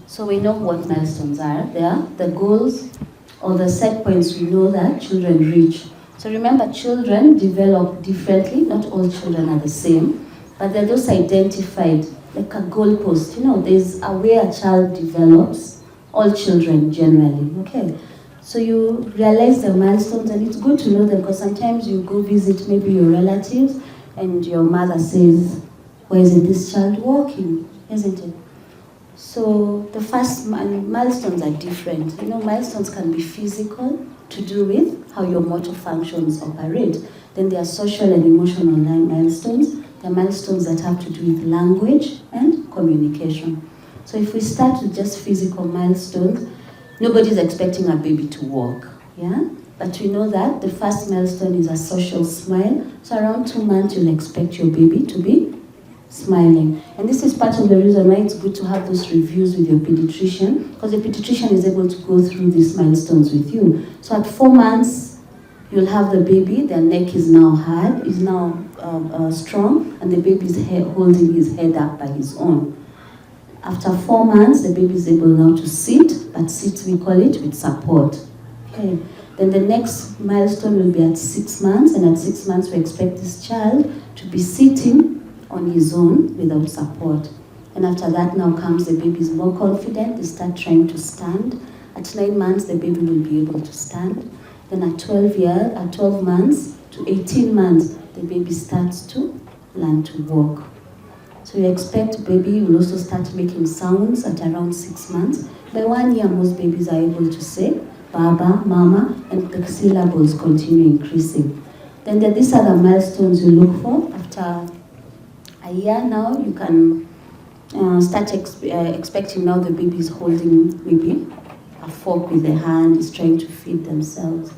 So we know what milestones are. They are the goals or the set points we know that children reach. So remember, children develop differently. Not all children are the same, but they're those identified, like a goalpost. There's a way a child develops, all children generally, okay? So you realize the milestones, and it's good to know them, because sometimes you go visit maybe your relatives, and your mother says, why isn't this child walking, isn't it? So the first milestones are different. Milestones can be physical, to do with how your motor functions operate. Then there are social and emotional milestones. There are milestones that have to do with language and communication. So if we start with just physical milestones, nobody's expecting a baby to walk, yeah? But we know that the first milestone is a social smile. So around 2 months, you'll expect your baby to be smiling. And this is part of the reason why it's good to have those reviews with your pediatrician, because the pediatrician is able to go through these milestones with you. So at 4 months, you'll have the baby, their neck is now hard, is now strong, and the baby is holding his head up by his own. After 4 months, the baby is able now to sit, but sit, we call it, with support. Okay. Then the next milestone will be at 6 months, and at 6 months, we expect this child to be sitting on his own without support. And after that now comes the baby is more confident, they start trying to stand. At 9 months, the baby will be able to stand. Then at 12 months to 18 months, the baby starts to learn to walk. So you expect baby will also start making sounds at around 6 months. By 1 year, most babies are able to say Baba, Mama, and the syllables continue increasing. Then these are the milestones you look for. After a year now, you can start expecting now the baby is holding maybe a fork with the hand, is trying to feed themselves.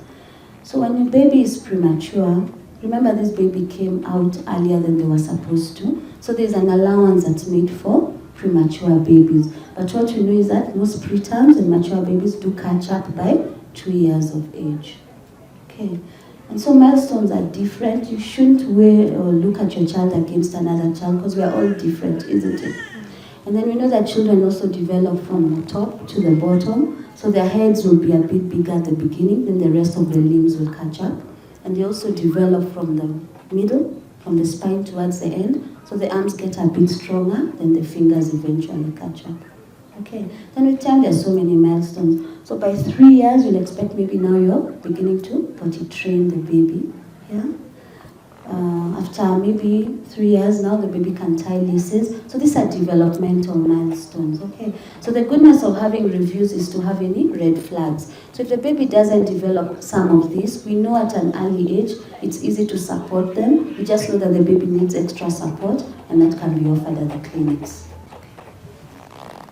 So when your baby is premature, remember this baby came out earlier than they were supposed to. So there's an allowance that's made for premature babies. But what we know is that most preterms and mature babies do catch up by 2 years of age. Okay. And so milestones are different. You shouldn't weigh or look at your child against another child, because we are all different, isn't it? And then we know that children also develop from the top to the bottom. So their heads will be a bit bigger at the beginning, then the rest of the limbs will catch up. And they also develop from the middle, from the spine towards the end. So the arms get a bit stronger, then the fingers eventually catch up. Okay, then with time there are so many milestones. So by 3 years, you'll expect maybe now you're beginning to potty train the baby. Yeah. After maybe 3 years now, the baby can tie laces. So these are developmental milestones. Okay. So the goodness of having reviews is to have any red flags. So if the baby doesn't develop some of these, we know at an early age it's easy to support them. We just know that the baby needs extra support, and that can be offered at the clinics.